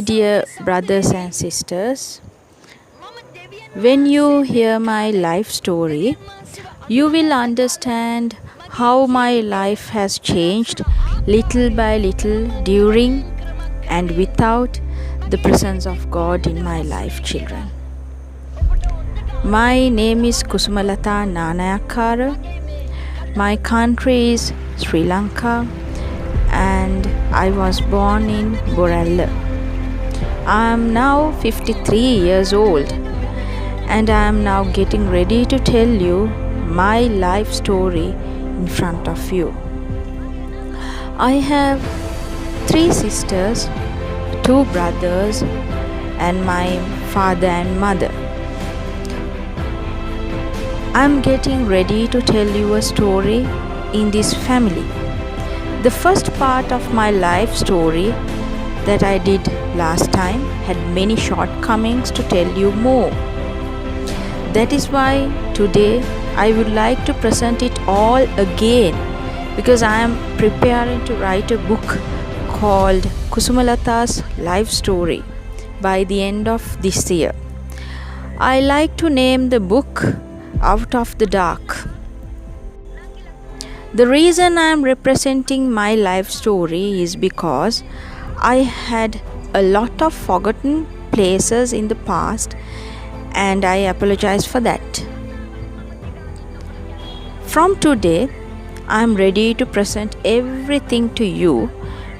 dear brothers and sisters, when you hear my life story, you will understand how my life has changed little by little during and without the presence of God in my life, children. My name is Kusumalata Nanayakara. My country is Sri Lanka and I was born in Borella. I am now 53 years old and I am now getting ready to tell you my life story in front of you. I have 3 sisters, 2 brothers and my father and mother. I am getting ready to tell you a story in this family. The first part of my life story that I did last time had many shortcomings to tell you more. That is why today I would like to present it all again, because I am preparing to write a book called Kusumalata's Life Story by the end of this year. I like to name the book Out of the Dark. The reason I am representing my life story is because I had a lot of forgotten places in the past and I apologize for that. From today, I am ready to present everything to you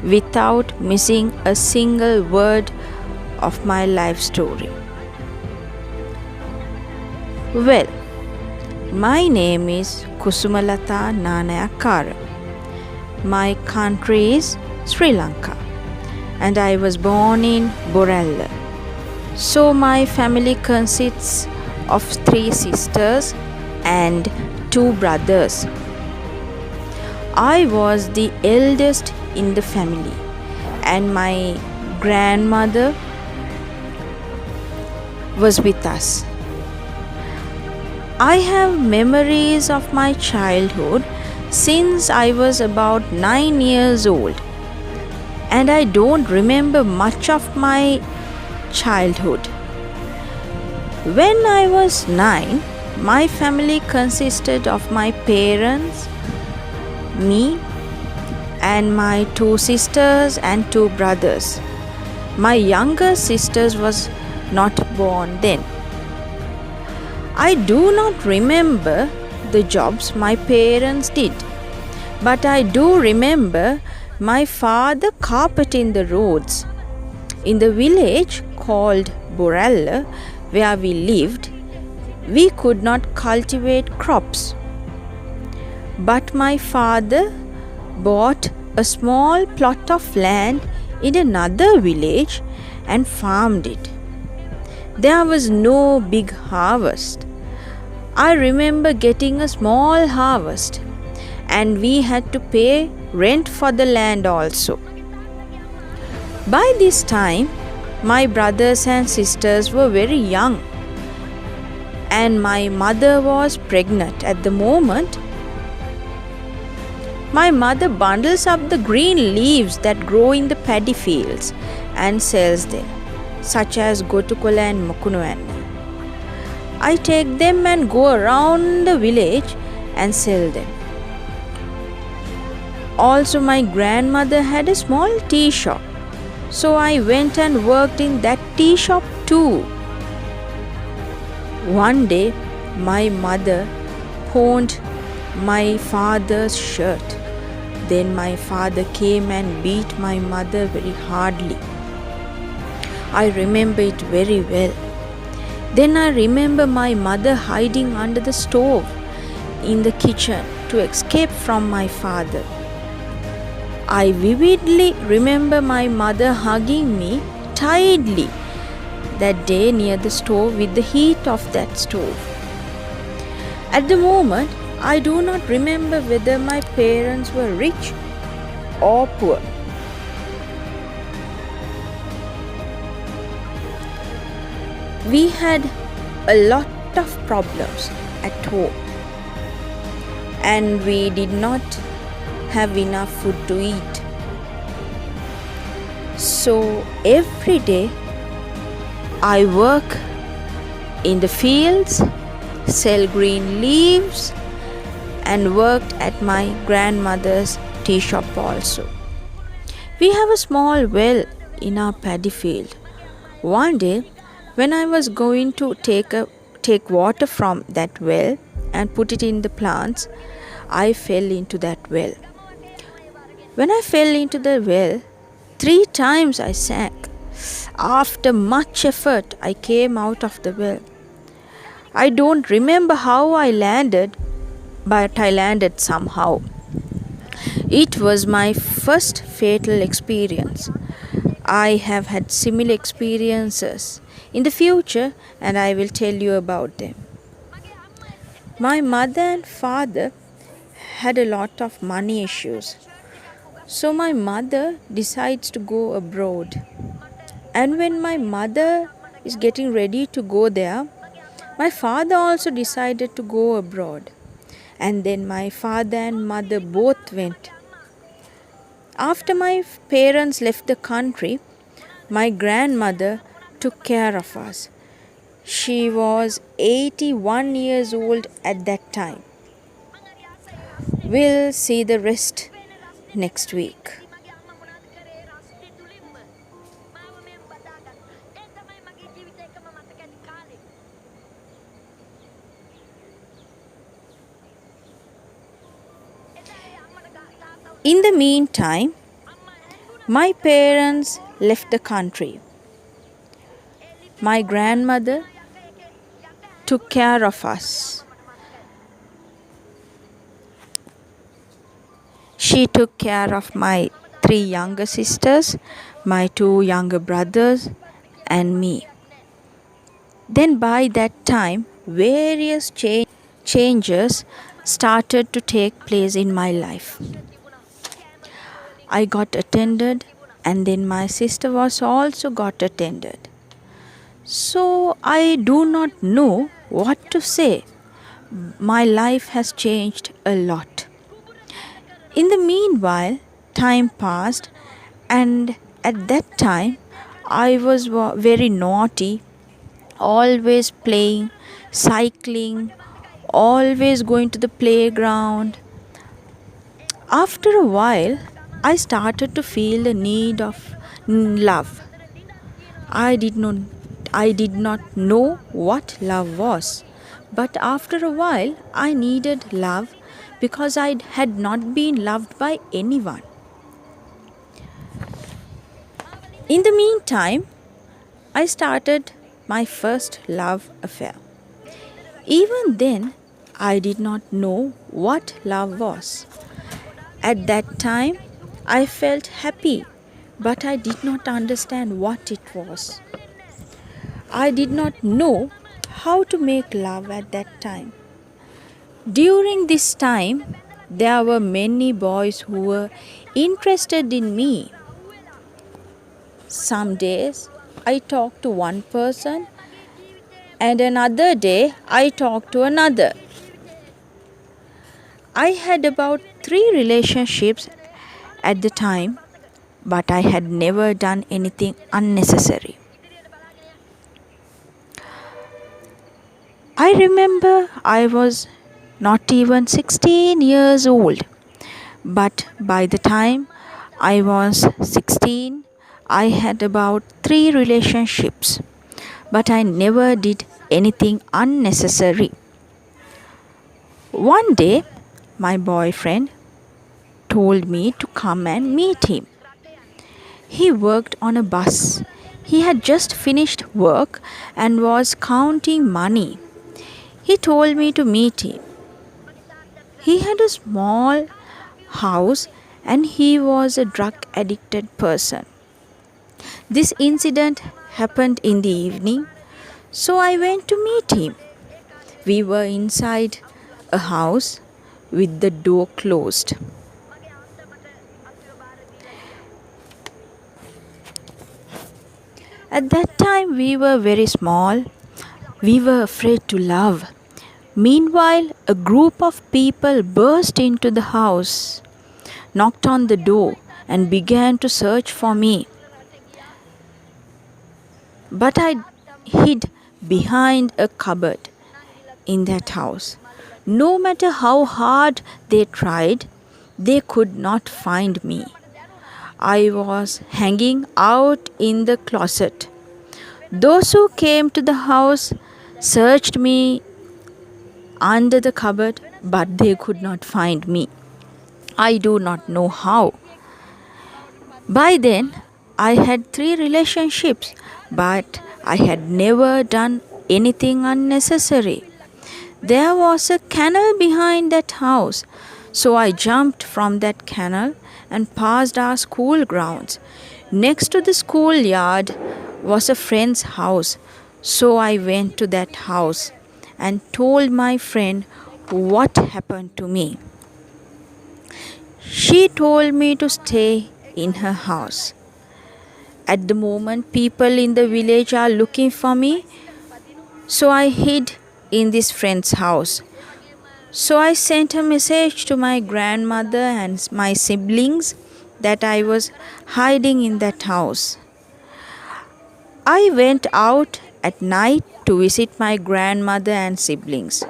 without missing a single word of my life story. Well, my name is Kusumalata Nanayakara. My country is Sri Lanka and I was born in Borella. So my family consists of 3 sisters and 2 brothers. I was the eldest in the family and my grandmother was with us. I have memories of my childhood since I was about 9 years old, and I don't remember much of my childhood. When I was 9, my family consisted of my parents, me, and my 2 sisters and 2 brothers. My younger sister was not born then. I do not remember the jobs my parents did, but I do remember my father carpeting the roads. In the village called Borella, where we lived, we could not cultivate crops. But my father bought a small plot of land in another village and farmed it. There was no big harvest. I remember getting a small harvest and we had to pay rent for the land also. By this time, my brothers and sisters were very young and my mother was pregnant at the moment. My mother bundles up the green leaves that grow in the paddy fields and sells them, such as gotukola and mokunuwanna. I take them and go around the village and sell them. Also, my grandmother had a small tea shop, so I went and worked in that tea shop too. One day, my mother pawned my father's shirt. Then my father came and beat my mother very hardly. I remember it very well. Then I remember my mother hiding under the stove in the kitchen to escape from my father. I vividly remember my mother hugging me tightly that day near the stove with the heat of that stove. At the moment, I do not remember whether my parents were rich or poor. We had a lot of problems at home and we did not have enough food to eat. So every day I work in the fields, sell green leaves, and worked at my grandmother's tea shop also. We have a small well in our paddy field. One day, when I was going to take water from that well and put it in the plants, I fell into that well. When I fell into the well, 3 times I sank. After much effort, I came out of the well. I don't remember how I landed, but I landed somehow. It was my first fatal experience. I have had similar experiences in the future and I will tell you about them. My mother and father had a lot of money issues. So my mother decides to go abroad. And when my mother is getting ready to go there, my father also decided to go abroad. And then my father and mother both went. After my parents left the country, my grandmother took care of us. She was 81 years old at that time. We'll see the rest next week. In the meantime, my parents left the country. My grandmother took care of us. She took care of my 3 younger sisters, my 2 younger brothers, and me. Then by that time, various changes started to take place in my life. I got attended, and then my sister was also got attended. So I do not know what to say. My life has changed a lot. In the meanwhile, time passed, and at that time I was very naughty, always playing, cycling, always going to the playground. After a while, I started to feel the need of love. I did not know what love was. But after a while, I needed love because I had not been loved by anyone. In the meantime, I started my first love affair. Even then, I did not know what love was. At that time, I felt happy, but I did not understand what it was. I did not know how to make love at that time. During this time, there were many boys who were interested in me. Some days I talked to one person, and another day I talked to another. I had about 3 relationships at the time, but I had never done anything unnecessary. I remember I was not even 16 years old, but by the time I was 16, I had about 3 relationships, but I never did anything unnecessary. One day, my boyfriend told me to come and meet him. He worked on a bus. He had just finished work and was counting money. He told me to meet him. He had a small house and he was a drug addicted person. This incident happened in the evening, so I went to meet him. We were inside a house with the door closed. At that time, we were very small. We were afraid to love. Meanwhile, a group of people burst into the house, knocked on the door, and began to search for me. But I hid behind a cupboard in that house. No matter how hard they tried, they could not find me. I was hanging out in the closet. Those who came to the house searched me under the cupboard, but they could not find me. I do not know how. By then, I had 3 relationships, but I had never done anything unnecessary. There was a canal behind that house, so I jumped from that canal and passed our school grounds. Next to the schoolyard was a friend's house, so I went to that house and told my friend what happened to me. She told me to stay in her house. At the moment, people in the village are looking for me, so I hid in this friend's house. So I sent a message to my grandmother and my siblings that I was hiding in that house. I went out at night to visit my grandmother and siblings.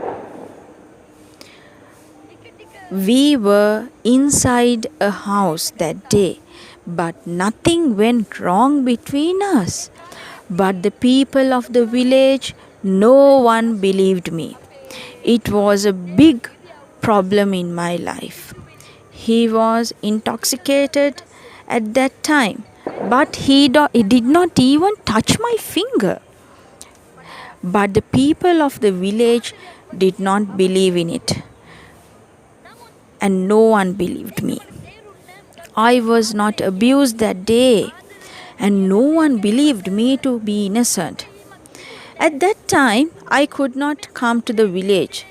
We were inside a house that day, but nothing went wrong between us. But the people of the village, no one believed me. It was a big problem in my life. He was intoxicated at that time, but he did not even touch my finger. But the people of the village did not believe in it, and no one believed me. I was not abused that day, and no one believed me to be innocent. At that time, I could not come to the village.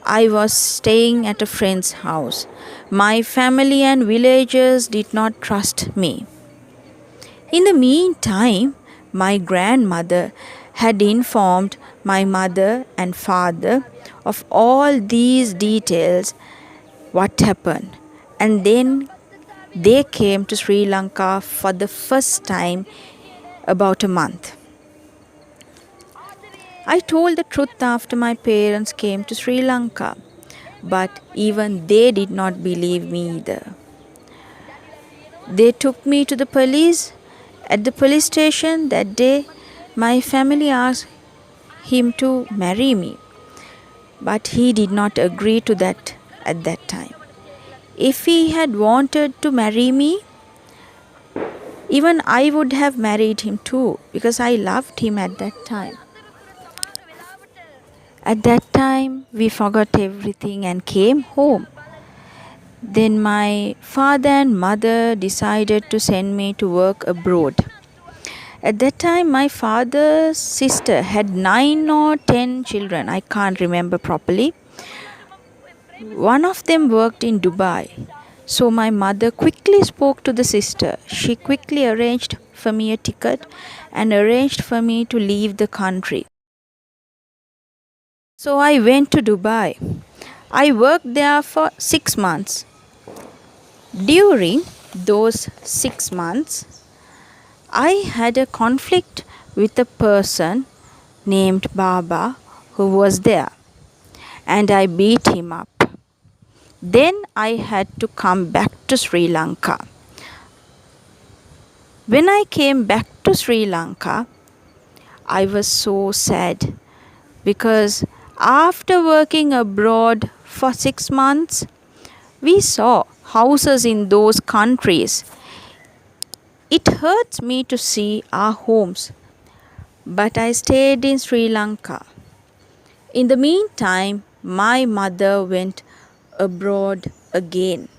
I was staying at a friend's house. My family and villagers did not trust me. In the meantime, my grandmother had informed my mother and father of all these details, what happened, and then they came to Sri Lanka for the first time about a month. I told the truth after my parents came to Sri Lanka, but even they did not believe me either. They took me to the police. At the police station that day, my family asked him to marry me, but he did not agree to that at that time. If he had wanted to marry me, even I would have married him too, because I loved him at that time. At that time, we forgot everything and came home. Then my father and mother decided to send me to work abroad. At that time, my father's sister had 9 or 10 children. I can't remember properly. One of them worked in Dubai. So my mother quickly spoke to the sister. She quickly arranged for me a ticket and arranged for me to leave the country. So I went to Dubai. I worked there for 6 months. During those 6 months, I had a conflict with a person named Baba who was there, and I beat him up. Then I had to come back to Sri Lanka. When I came back to Sri Lanka, I was so sad because after working abroad for 6 months, we saw houses in those countries. It hurts me to see our homes, but I stayed in Sri Lanka. In the meantime, my mother went abroad again.